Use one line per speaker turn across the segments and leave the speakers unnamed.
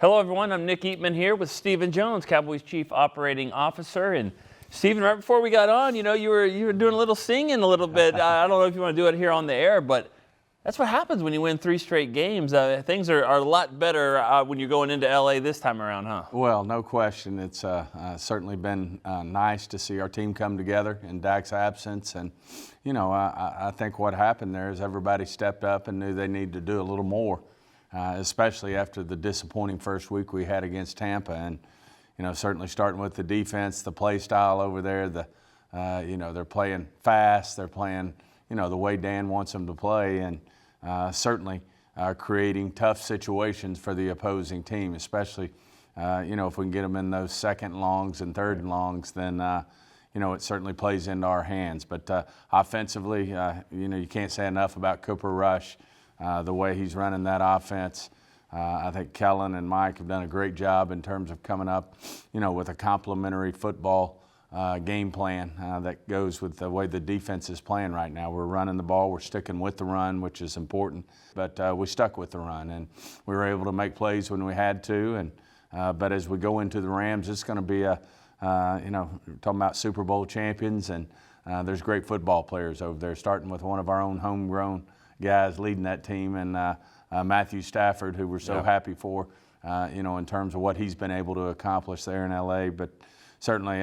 Hello, everyone. I'm Nick Eatman here with Stephen Jones, Cowboys Chief Operating Officer. And Stephen, right before we got on, you were doing a little singing a little bit. I don't know if you want to do it here on the air, but that's what happens when you win 3 straight games. Things are a lot better when you're going into LA this time around, huh?
Well, no question. It's certainly been nice to see our team come together in Dak's absence. And, I think what happened there is everybody stepped up and knew they needed to do a little more. Especially after the disappointing first week we had against Tampa. And, certainly starting with the defense, the play style over there, they're playing fast, they're playing, the way Dan wants them to play, and certainly creating tough situations for the opposing team, especially, if we can get them in those second and longs and third and longs, then, it certainly plays into our hands. But offensively, you can't say enough about Cooper Rush. The way he's running that offense. I think Kellen and Mike have done a great job in terms of coming up, with a complementary football game plan that goes with the way the defense is playing right now. We're running the ball, we're sticking with the run, which is important, but we stuck with the run, and we were able to make plays when we had to. And but as we go into the Rams, it's going to be talking about Super Bowl champions, and there's great football players over there, starting with one of our own homegrown guys leading that team, and Matthew Stafford, who we're so happy for, in terms of what he's been able to accomplish there in LA. But certainly,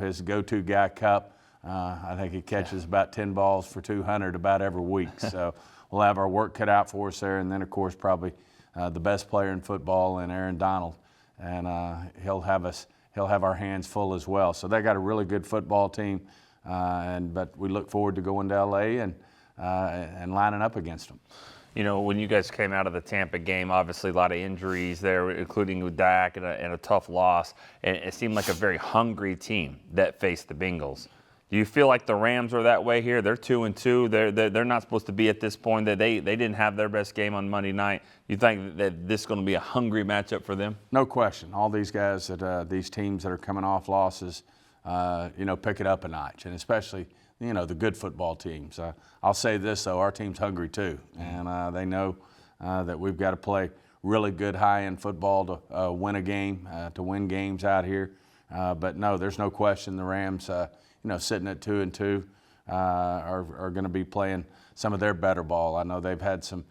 his go-to guy, Cup, I think he catches about 10 balls for 200 about every week. So we'll have our work cut out for us there. And then, of course, probably the best player in football, and Aaron Donald, and he'll have our hands full as well. So they got a really good football team, but we look forward to going to LA and lining up against them.
When you guys came out of the Tampa game, obviously a lot of injuries there, including with Dak, and a tough loss. And it seemed like a very hungry team that faced the Bengals. Do you feel like the Rams are that way here? They're 2-2. They're not supposed to be at this point. That they didn't have their best game on Monday night. You think that this is going to be a hungry matchup for them?
No question. All these guys these teams that are coming off losses, pick it up a notch, and especially the good football teams. I'll say this, though, our team's hungry too, and they know that we've got to play really good high-end football to win a game, to win games out here. But no, there's no question the Rams, sitting at 2-2, are going to be playing some of their better ball. I know they've had some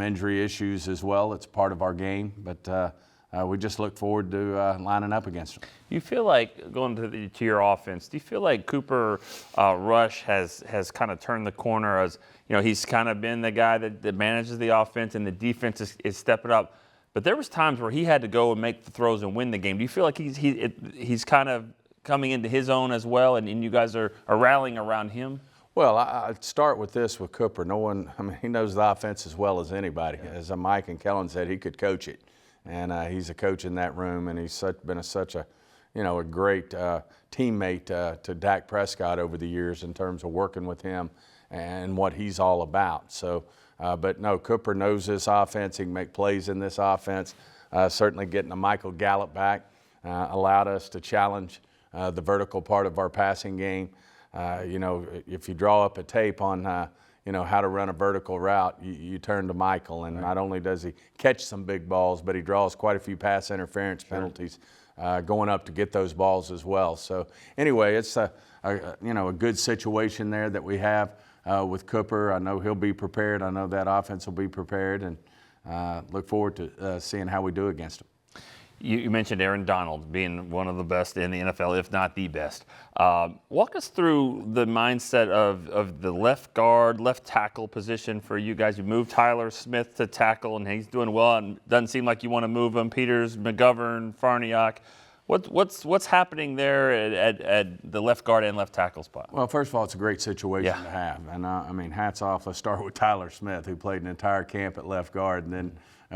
injury issues as well. It's part of our game, but we just look forward to lining up against them.
You feel like, going to your offense, do you feel like Cooper Rush has kind of turned the corner, as he's kind of been the guy that manages the offense, and the defense is stepping up? But there was times where he had to go and make the throws and win the game. Do you feel like he's kind of coming into his own as well, and you guys are rallying around him?
Well, I'd start with this with Cooper. He knows the offense as well as anybody. As Mike and Kellen said, he could coach it. And he's a coach in that room, and he's been such a great teammate to Dak Prescott over the years in terms of working with him and what he's all about. So, but no, Cooper knows this offense. He can make plays in this offense. Certainly getting a Michael Gallup back allowed us to challenge the vertical part of our passing game. If you draw up a tape on how to run a vertical route, you turn to Michael, and not only does he catch some big balls, but he draws quite a few pass interference penalties going up to get those balls as well. So anyway, it's a good situation there that we have with Cooper. I know he'll be prepared. I know that offense will be prepared, and look forward to seeing how we do against him.
You mentioned Aaron Donald being one of the best in the NFL, if not the best. Walk us through the mindset of the left guard, left tackle position for you guys. You moved Tyler Smith to tackle, and he's doing well. And doesn't seem like you want to move him. Peters, McGovern, Farniok. What's happening there at the left guard and left tackle spot?
Well, first of all, it's a great situation to have. And, hats off. Let's start with Tyler Smith, who played an entire camp at left guard, and then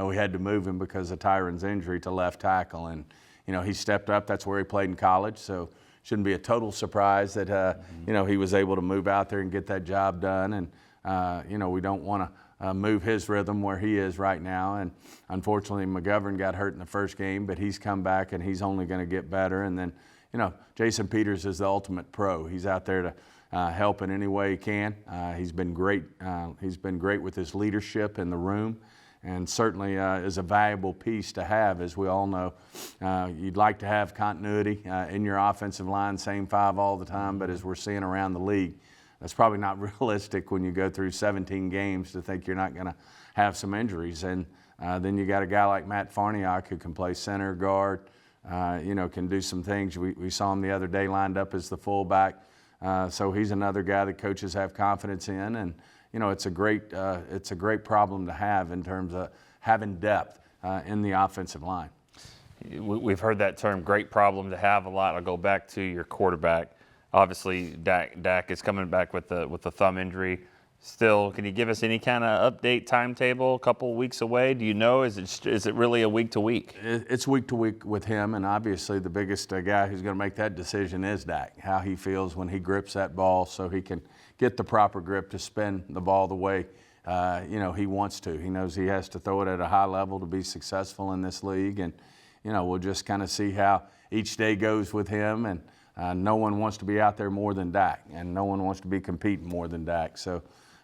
we had to move him because of Tyron's injury to left tackle. And, he stepped up. That's where he played in college. So shouldn't be a total surprise that, he was able to move out there and get that job done. And, we don't want to move his rhythm where he is right now. And unfortunately, McGovern got hurt in the first game, but he's come back and he's only going to get better. And then, Jason Peters is the ultimate pro. He's out there to help in any way he can. He's been great. He's been great with his leadership in the room. and certainly is a valuable piece to have. As we all know, you'd like to have continuity in your offensive line, same five all the time, but as we're seeing around the league, that's probably not realistic when you go through 17 games to think you're not going to have some injuries. And then you got a guy like Matt Farniok who can play center, guard, can do some things. We saw him the other day lined up as the fullback. So he's another guy that coaches have confidence in. And, it's a great problem to have in terms of having depth in the offensive line.
We've heard that term, great problem to have, a lot. I'll go back to your quarterback. Obviously, Dak is coming back with the thumb injury. Still, can you give us any kind of update timetable? A couple of weeks away? Do you know? Is it really a week to week?
It's week to week with him, and obviously the biggest guy who's going to make that decision is Dak. How he feels when he grips that ball, so he can get the proper grip to spin the ball the way he wants to. He knows he has to throw it at a high level to be successful in this league, and we'll just kind of see how each day goes with him. And no one wants to be out there more than Dak, and no one wants to be competing more than Dak. So,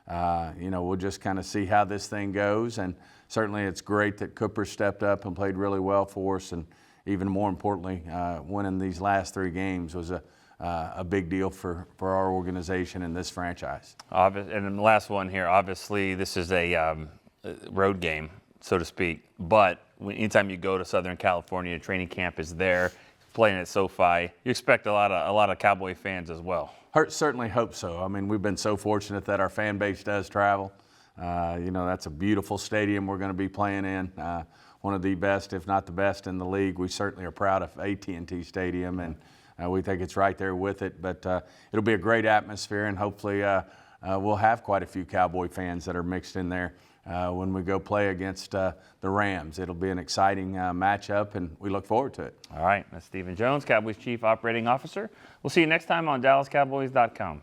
we'll just kind of see how this thing goes. And certainly it's great that Cooper stepped up and played really well for us. And even more importantly, winning these last 3 games was a big deal for our organization and this franchise.
And then the last one here, obviously this is a road game, so to speak. But anytime you go to Southern California, training camp is there. Playing at SoFi, you expect a lot of Cowboy fans as well.
Certainly hope so. I mean, we've been so fortunate that our fan base does travel. That's a beautiful stadium we're going to be playing in. One of the best, if not the best, in the league. We certainly are proud of AT&T Stadium, and we think it's right there with it. But it'll be a great atmosphere, and hopefully we'll have quite a few Cowboy fans that are mixed in there when we go play against the Rams. It'll be an exciting matchup, and we look forward to it.
All right, that's Stephen Jones, Cowboys Chief Operating Officer. We'll see you next time on DallasCowboys.com.